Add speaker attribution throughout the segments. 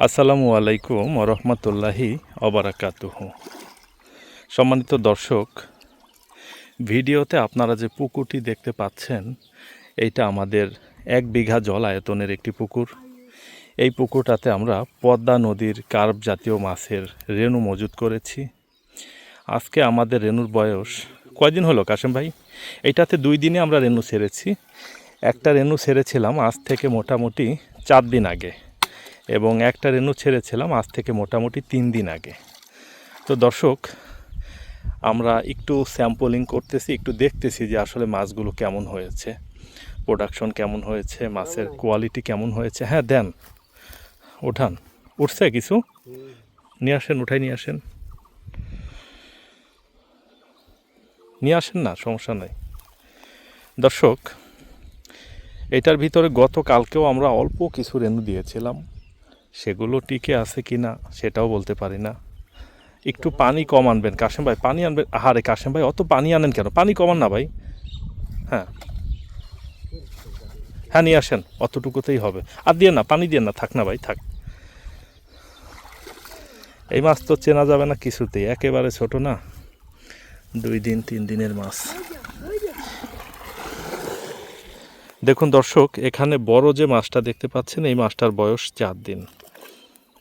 Speaker 1: আসসালামু আলাইকুম ওরহমতুল্লাহি অবরাকাতুহু। সম্মানিত দর্শক, ভিডিওতে আপনারা যে পুকুরটি দেখতে পাচ্ছেন, এইটা আমাদের 1 বিঘা জল আয়তনের একটি পুকুর। এই পুকুরটাতে আমরা পদ্মা নদীর কার্প জাতীয় মাছের রেণু মজুত করেছি। আজকে আমাদের রেণুর বয়স কয়দিন হলো কাশেম ভাই? এইটাতে 2 দিনে আমরা রেণু ছেড়েছি। একটা রেণু ছেড়েছিলাম আজ থেকে মোটামুটি 4 দিন আগে, এবং একটা রেণু ছেড়েছিলাম আজ থেকে মোটামুটি 3 দিন আগে। তো দর্শক, আমরা একটু স্যাম্পলিং করতেছি, একটু দেখতেছি যে আসলে মাছগুলো কেমন হয়েছে, প্রোডাকশন কেমন হয়েছে, মাছের কোয়ালিটি কেমন হয়েছে। হ্যাঁ দেন, ওঠান। উঠছে কিছু? নিয়ে আসেন, উঠাই নিয়ে আসেন, নিয়ে আসেন না, সমস্যা নাই। দর্শক, এটার ভিতরে গতকালকেও আমরা অল্প কিছু রেণু দিয়েছিলাম, সেগুলো টিকে আছে কি না সেটাও বলতে পারি না। একটু পানি কম আনবেন কাশেম ভাই, পানি আনবেন। আহারে কাশেম ভাই, অত পানি আনেন কেন? পানি কমান না ভাই। হ্যাঁ হ্যাঁ, নিয়ে আসেন, অতটুকুতেই হবে। আর দিয়ে না, পানি দিয়ে না, থাক না ভাই, থাক। এই মাছ তো চেনা যাবে না কিছুতেই, একেবারে ছোট না, 2 দিন 3 দিনের মাছ। দেখুন দর্শক, এখানে বড় যে মাছটা দেখতে পাচ্ছেন, এই মাছটার বয়স 4 দিন।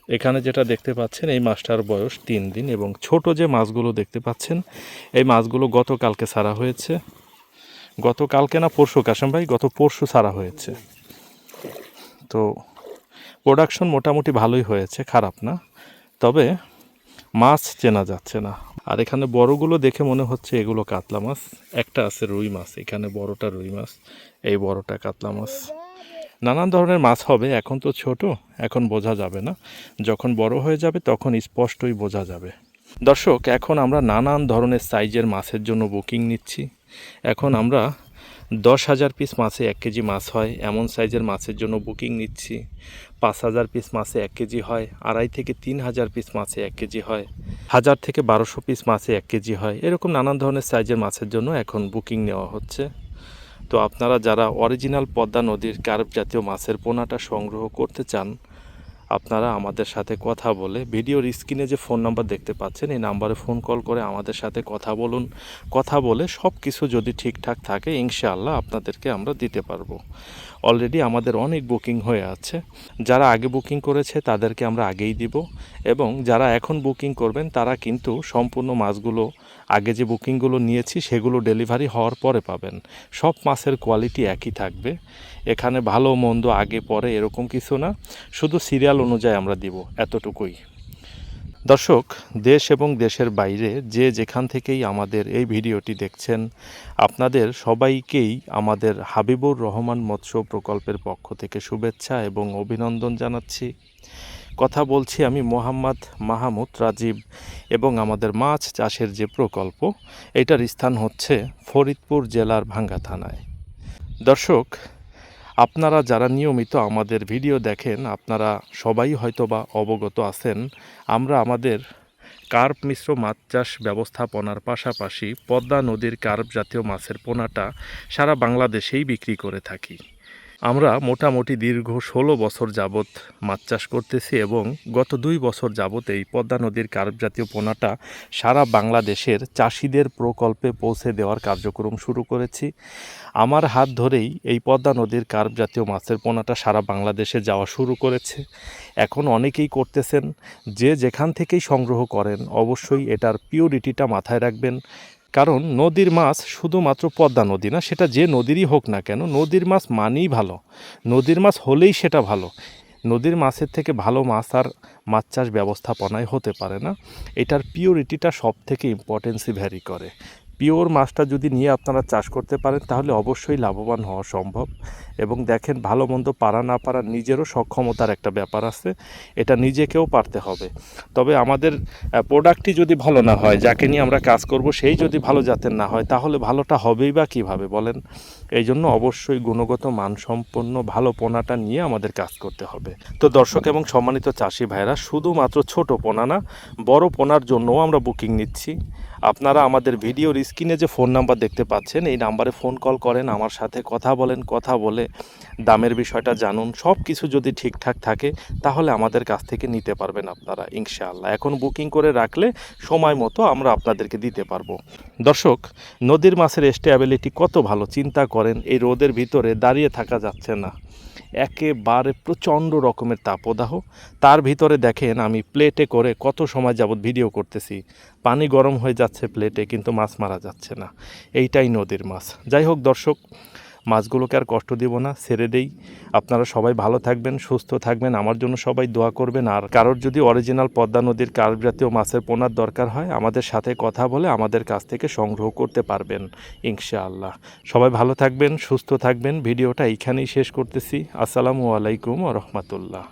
Speaker 1: এখানে যেটা দেখতে পাচ্ছেন, এই মাছটার বয়স 3 দিন। এবং ছোট যে মাছগুলো দেখতে পাচ্ছেন, এই মাছগুলো গতকালকে ছাড়া হয়েছে। গতকালকে না পরশু কাশেম ভাই, গত পরশু ছাড়া হয়েছে। তো প্রোডাকশন মোটামুটি ভালোই হয়েছে, খারাপ না, তবে মাছ চেনা যাচ্ছে না। আর এখানে বড়গুলো দেখে মনে হচ্ছে এগুলো কাতলা মাছ। একটা আছে রুই মাছ, এখানে বড়টা রুই মাছ, এই বড়টা কাতলা মাছ। নানান ধরনের মাছ হবে, এখন তো ছোট, এখন বোঝা যাবে না। যখন বড় হয়ে যাবে তখন স্পষ্টই বোঝা যাবে। দর্শক, এখন আমরা নানান ধরনের সাইজের মাছের জন্য বুকিং নিচ্ছি। এখন আমরা 10,000 পিস মাছে 1 কেজি মাছ হয় এমন সাইজের মাছের জন্য বুকিং নিচ্ছি। 5,000 পিস মাছে 1 কেজি হয়, 2.5 থেকে 3,000 পিস মাছে 1 কেজি হয়, 1,000 থেকে 1200 পিস মাছে 1 কেজি হয়। এরকম নানান ধরনের সাইজের মাছের জন্য এখন বুকিং নেওয়া হচ্ছে। তো আপনারা যারা অরিজিনাল পদ্মা নদীর কার্প জাতীয় মাছের পোনাটা সংগ্রহ করতে চান, আপনারা আমাদের সাথে কথা বলে, ভিডিওর স্ক্রিনে যে ফোন নাম্বার দেখতে পাচ্ছেন, এই নাম্বারে ফোন কল করে আমাদের সাথে কথা বলুন। কথা বলে সব কিছু যদি ঠিকঠাক থাকে, ইনশাআল্লাহ আপনাদেরকে আমরা দিতে পারবো। অলরেডি আমাদের অনেক বুকিং হয়ে আছে। যারা আগে বুকিং করেছে তাদেরকে আমরা আগেই দিব, এবং যারা এখন বুকিং করবেন তারা কিন্তু সম্পূর্ণ মাছগুলো আগে যে বুকিংগুলো নিয়েছি সেগুলো ডেলিভারি হওয়ার পরে পাবেন। সব মাছের কোয়ালিটি একই থাকবে, এখানে ভালো মন্দ আগে পরে এরকম কিছু না, শুধু সিরিয়াল অনুযায়ী আমরা দিব, এতটুকুই। দর্শক, দেশ এবং দেশের বাইরে যে যেখান থেকেই আমাদের এই ভিডিওটি দেখছেন, আপনাদের সবাইকেই আমাদের হাবিবুর রহমান মৎস্য প্রকল্পের পক্ষ থেকে শুভেচ্ছা এবং অভিনন্দন জানাচ্ছি। কথা বলছি আমি মোহাম্মদ মাহমুদ রাজীব, এবং আমাদের মাছ চাষের যে প্রকল্প, এটার স্থান হচ্ছে ফরিদপুর জেলার ভাঙ্গা থানায়। দর্শক, আপনারা যারা নিয়মিত আমাদের ভিডিও দেখেন, আপনারা সবাই হয়তোবা অবগত আছেন, আমরা আমাদের কার্প মিশ্র মাছ চাষ ব্যবস্থাপনার পাশাপাশি পদ্মা নদীর কার্প জাতীয় মাছের পোনাটা সারা বাংলাদেশেই বিক্রি করে থাকি। আমরা মোটামুটি দীর্ঘ 16 বছর যাবৎ মাছ চাষ করতেছি, এবং গত 2 বছর যাবৎ এই পদ্মা নদীর কার্প জাতীয় পোনাটা সারা বাংলাদেশের চাষিদের প্রকল্পে পৌঁছে দেওয়ার কার্যক্রম শুরু করেছি। আমার হাত ধরেই এই পদ্মা নদীর কার্প জাতীয় মাছের পোনাটা সারা বাংলাদেশে যাওয়া শুরু করেছে। এখন অনেকেই করতেছেন। যে যেখান থেকেই সংগ্রহ করেন, অবশ্যই এটার পিওরিটিটা মাথায় রাখবেন, কারণ নদীর মাছ শুধুমাত্র পদ্মা নদী না, সেটা যে নদীরই হোক না কেন, নদীর মাছ মানেই ভালো, নদীর মাছ হলেই সেটা ভালো। নদীর মাছের থেকে ভালো মাছ আর মাছ চাষ ব্যবস্থাপনায় হতে পারে না। এটার পিওরিটিটা সব থেকে ইম্পর্টেন্সই ভ্যারি করে। পিওর মাছটা যদি নিয়ে আপনারা চাষ করতে পারেন, তাহলে অবশ্যই লাভবান হওয়া সম্ভব। এবং দেখেন, ভালো মন্দ পারা না পারা নিজেরও সক্ষমতার একটা ব্যাপার আছে, এটা নিজেকেও পারতে হবে। তবে আমাদের প্রোডাক্টটি যদি ভালো না হয়, যাকে নিয়ে আমরা কাজ করব সেই যদি ভালো জাতের না হয়, তাহলে ভালোটা হবেই বা কীভাবে বলেন? এই জন্য অবশ্যই গুণগত মানসম্পন্ন ভালো পোনাটা নিয়ে আমাদের কাজ করতে হবে। তো দর্শক এবং সম্মানিত চাষি ভাইরা, শুধুমাত্র ছোট পোনা না, বড় পোনার জন্যও আমরা বুকিং নিচ্ছি। আপনারা আমাদের ভিডিওর স্ক্রিনে যে ফোন নাম্বার দেখতে পাচ্ছেন, এই নাম্বারে ফোন কল করেন, আমার সাথে কথা বলেন, কথা বলে দামের বিষয়টা জানুন। সব কিছু যদি ঠিকঠাক থাকে তাহলে আমাদের কাছ থেকে নিতে পারবেন আপনারা ইনশাআল্লাহ। এখন বুকিং করে রাখলে সময় মতো আমরা আপনাদেরকে দিতে পারবো। দর্শক, নদীর মাছের স্টেবিলিটি কত ভালো চিন্তা করেন। এই রোদের ভিতরে দাঁড়িয়ে থাকা যাচ্ছে না, একেবারে প্রচণ্ড রকমের তাপদাহ। তার ভিতরে দেখেন আমি প্লেটে করে কত সময় যাবত ভিডিও করতেছি, পানি গরম হয়ে যাচ্ছে প্লেটে, কিন্তু মাছ মারা যাচ্ছে না। এইটাই নদীর মাছ। যাই হোক দর্শক, মাছগুলোকে আর কষ্ট দিব না, ছেড়ে দেই। আপনারা সবাই ভালো থাকবেন, সুস্থ থাকবেন, আমার জন্য সবাই দোয়া করবেন। আর কারোর যদি অরিজিনাল পদ্মা নদীর কার্প জাতীয় মাছের পোনার দরকার হয়, আমাদের সাথে কথা বলে আমাদের কাছ থেকে সংগ্রহ করতে পারবেন ইনশাআল্লাহ। সবাই ভালো থাকবেন, সুস্থ থাকবেন। ভিডিওটা এইখানেই শেষ করতেছি। আসসালামু আলাইকুম ওয়া রাহমাতুল্লাহ।